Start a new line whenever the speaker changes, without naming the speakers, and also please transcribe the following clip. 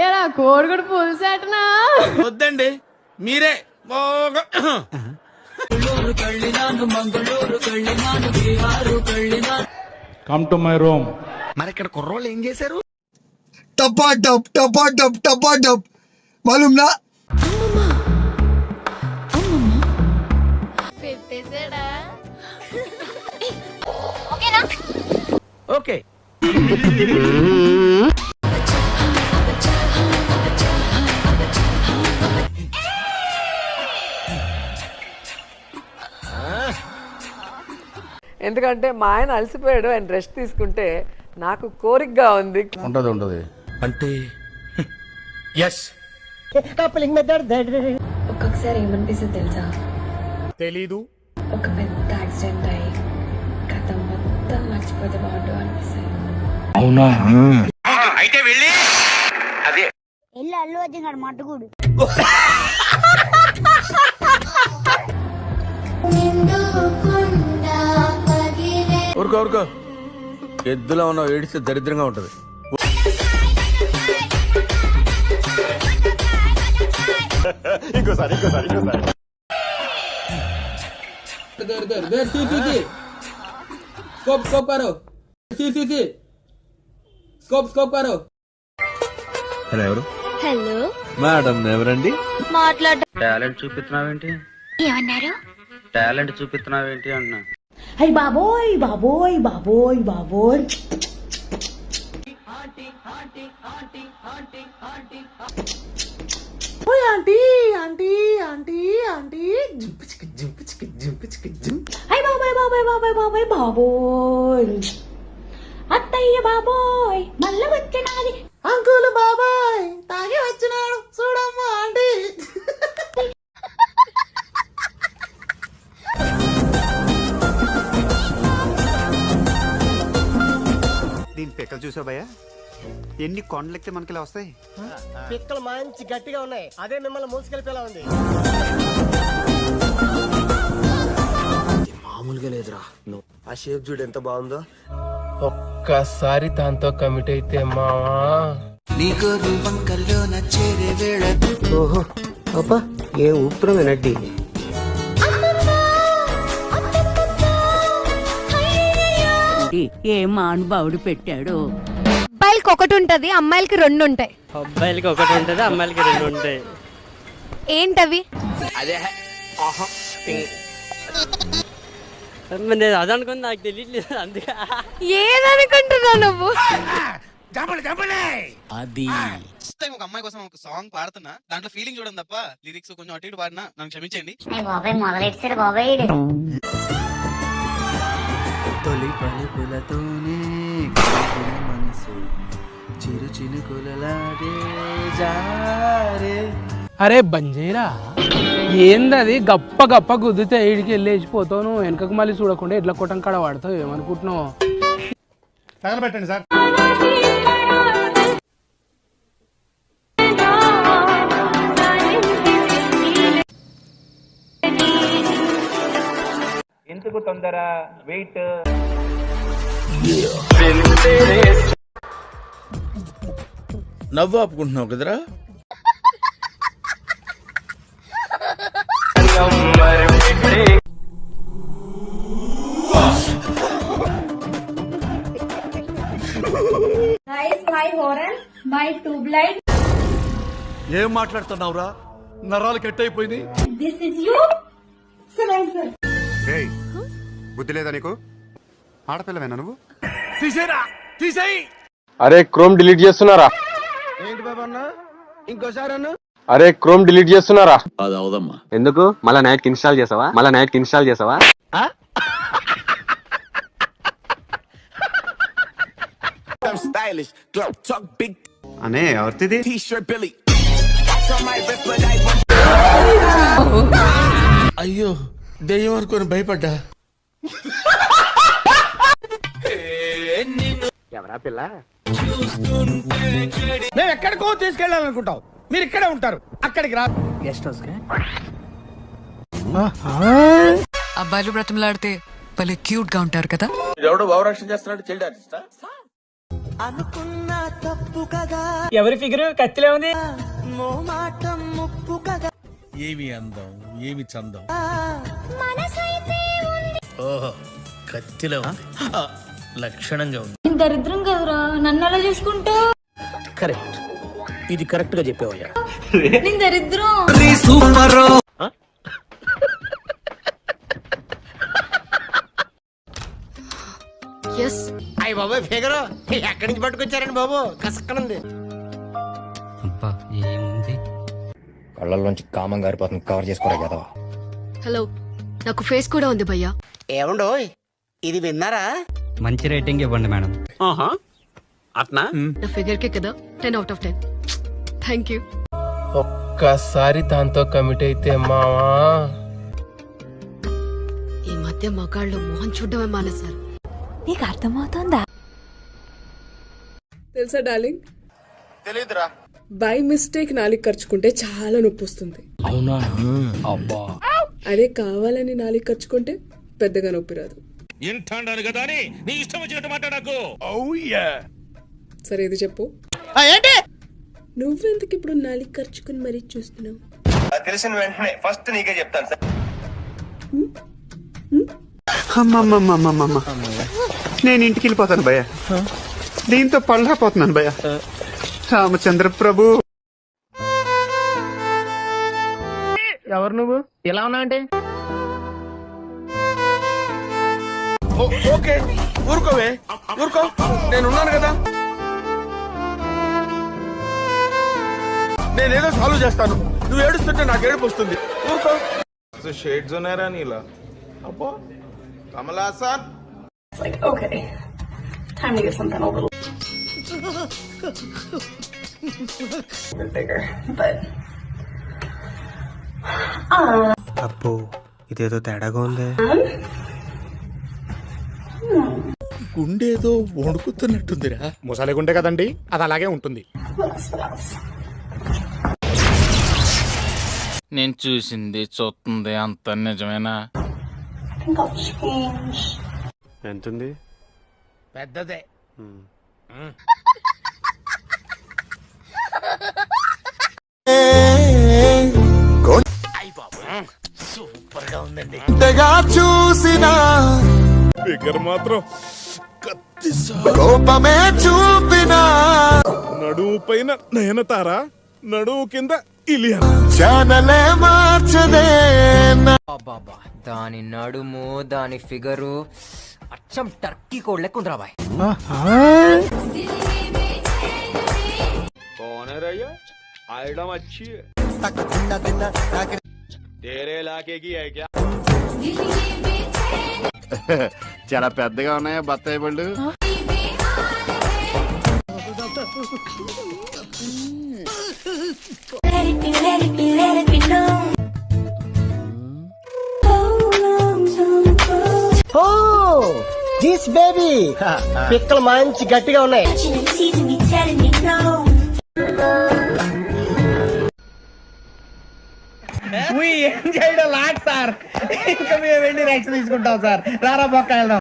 ఏరా కోడిగుడు పులుసేటనా?
వద్దండి మీరే
కమ్ టు మై రూమ్.
మరి ఇక్కడ కుర్రోళ్ళు ఏం చేశారు?
టపా టప్ టపా టప్ టపా టప్ మాలూమ్ నా.
పెట్టేసాడా?
ఓకే
ఎందుకంటే మా ఆయన అలసిపోయాడు, ఆయన రెస్ట్ తీసుకుంటే నాకు కోరికగా ఉంది.
ఉంటది
అంటే ఎస్
ఒక్కొక్కసారి ఏమనిపిస్తుంది తెలుసా?
తెలీదు.
ఒక పెద్ద యాక్సిడెంట్ అయ్యి కథ మొత్తం మర్చిపోతే బాగుండు అనిపిస్తుంది.
అయితే వెళ్ళి అదే
ఎల్లు అల్లు వచ్చిన మట్టుకుడు
ఊరుకో ఎద్దులో ఉన్న ఏడిస్తే దరిద్రంగా ఉంటది. ఇంకోసారి
హలో ఎవరు?
హలో
మేడం ఎవరండి?
మాట్లాడ
టాలెంట్ చూపిస్తున్నావేంటి?
ఏమన్నారు?
టాలెంట్ చూపిస్తున్నావేంటి అన్నా.
అయ్య బాబోయ్ బాబోయ్ బాబోయ్ బాబోయ్. ఆంటీ ఆంటీ ఆంటీ ఆంటీ అయ్య బాబాయ్ బాబాయ్ బాబాయ్ బాబాయ్ బాబోయ్. అత్తయ్య బాబోయ్ మళ్ళా వచ్చినాది. అంకుల్ బాబాయ్ తాగి వచ్చినాడు చూడమ్మా ఆంటీ.
దీని పిక్కలు చూసావు భయ్యా, ఎన్ని కొండలెక్కితే మనకి ఇలా వస్తాయి.
పిక్కలు మంచి గట్టిగా ఉన్నాయి, అదే మిమ్మల్ని మూసుకెళ్ళిపోయేలా ఉంది.
మామూలుగా లేదురా. ఆ షేప్ చూడు ఎంత బాగుందో.
ఒక్కసారి దాంతో కమిట్ అయితే మావా
ఓహో అబ్బా ఏ ఊపిరం వినడ్డి.
ఏ మానుభావుడు పెట్టాడు.
అబ్బాయిలకి ఒకటి ఉంటది, అమ్మాయిలకి రెండు ఉంటాయి.
అబ్బాయిలకి ఒకటి ఉంటది, అమ్మాయిలకి రెండు ఉంటాయి.
ఏంటవి?
అదే
నేను అదనుకుని నాకు తెలియట్లేదు, అందుకే.
ఏదనుకుంటున్నావు నువ్వు?
అది ఒక అమ్మాయి కోసం ఒక సాంగ్ పాడుతున్నా, దాంట్లో ఫీలింగ్ చూడండి తప్ప లిరిక్స్ కొంచెం అటు ఇటు పాడినా నన్ను క్షమించండి.
బాబాయ్ మొదలెట్టారు బాబాయ్.
తొలి పలుకులతోనే మనసు చిరు చినుకులలాడే జారే.
అరే బంజేరా, ఏందది గప్ప గప్ప గుద్దితే ఇడికి వెళ్ళేసిపోతావు నువ్వు, వెనకకు మళ్ళీ చూడకుండా ఎట్లా కొట్టం కాడ వాడతావు, ఏమనుకుంటున్నావు?
తగలబెట్టండి సార్.
ఎందుకు తొందర? వెయిట్.
నవ్వు ఆపుకుంటున్నావు కదరా.
ఏం మాట్లాడుతున్నావురా? నరాలు కట్ అయిపోయింది.
బుద్ధి లేదా నీకు? ఆడపిల్లవేనా నువ్వు?
తీసేయ్.
అరే క్రోమ్ డిలీట్ చేస్తున్నారా?
ఏంటి బాబా అన్న, ఇంకోసారి అన్న.
అరే క్రోమ్ డిలీట్ చేస్తున్నారా?
అది అవదమ్మా.
ఎందుకు? మళ్ళా నైట్ ఇన్స్టాల్ చేసావా?
అనే ఎవరిది?
అయ్యో దెయ్యం అనుకొని భయపడ్డా.
ఎవరా పిల్ల?
మేము ఎక్కడికో తీసుకెళ్ళాలనుకుంటాం, మీరు ఇక్కడే ఉంటారు, అక్కడికి రా.
గెస్ట్ హౌస్ కే
అబ్బాయిలు బ్రతిమలాడితే భలే క్యూట్ గా ఉంటారు కదా.
ఎవడో భావరక్షణ చేస్తున్నాడు, చైల్డ్ ఆర్టిస్టా?
ఎవరి ఫిగర్ కత్తిలే ఉంది.
ఏమి అందం ఏమి చందం. ఓహో కత్తిలో ఉంది. లక్షణంగా ఉంది.
దరిద్రం కదరా, నన్ను అలా చూసుకుంటా.
కరెక్ట్, ఇది కరెక్ట్ గా చెప్పావయ్యా.
నేను దరిద్రం.
అయ్య బాబు ఫిగర్ ఎక్కడి నుంచి పట్టుకొచ్చారండి బాబు, కసక్కనుంది.
కళ్ళల్లోంచి కామం గారిపోతుంది, కవర్ చేసుకోరా కదా.
హలో, నాకు ఫేస్ కూడా ఉంది భయ్యా.
ఏమండో ఇది విన్నారా?
మంచి రేటింగ్ ఇవ్వండి మేడం.
అట్నా
నా ఫిగర్ కే కదా 10 out of 10. Thank you.
ఒక్కసారి దాంతో కమిట్ అయితే మావా.
ఈ మధ్య మగాళ్ళు మోహన్ చూడడమే మానేశారు.
నీకు అర్థమవుతుందా?
తెలుసా డార్లింగ్,
తెలీదురా.
బై మిస్టేక్ నాలిక ఖర్చుకుంటే చాలా నొప్పి వస్తుంది.
అవునా? అబ్బా,
అదే కావాలని నాలిక ఖర్చుకుంటే పెద్దగా నొప్పి రాదు. సరే ఇది చెప్పు,
ఏంటి
నువ్వెందుకు ఇప్పుడు నాలిక ఖర్చుకుని మరీ చూస్తున్నావు?
తెలిసిన వెంటనే ఫస్ట్ నీకే చెప్తాను సార్. నేను ఇంటికి వెళ్ళిపోతాను భయ్య, దీంతో పళ్ళపోతున్నాను భయ్య. రామచంద్ర ప్రభు.
ఎవరు నువ్వు? ఎలా ఉన్నా అంటే
ఓకే ఊరుకోవే, ఊరుకో, నేనున్నాను కదా. నేనేదో సాల్వ్ చేస్తాను. నువ్వు ఏడుస్తుంటే నాకు ఏడుపు వస్తుంది. ఊరుకో. షేడ్స్ ఉన్నారా నీలా? అబ్బో కమలాసన్.
అబ్బో ఇదేదో తేడాగా ఉంది.
గుండేదో వణుకుతున్నట్టుందిరా.
ముసలి గుండె కదండి, అది అలాగే ఉంటుంది.
నేను చూసింది చూస్తుంది అంత నిజమేనా?
ఎంతుంది?
పెద్దదే. సూపర్ గా ఉందండి. చూసిన ఫిగర్ మాత్రం కోపమే చూపిన, నడుము పైన నయనతారా, నడుము కింద ఇలియా, ఛానలే మార్చదే.
దాని నడుము, దాని ఫిగరు అచ్చం టర్కీ కోడ్ లెక్క ఉందిరా బాయ్.
చాలా పెద్దగా ఉన్నాయా బత్తాయి పళ్ళు?
దిస్ బేబీ పిక్కలు మంచి గట్టిగా ఉన్నాయి. ఏం చేయడం లాట్ సార్, ఇంకా మేము వెళ్ళి రెక్స్ తీసుకుంటాం సార్. రారా బొక్క వెళ్దాం.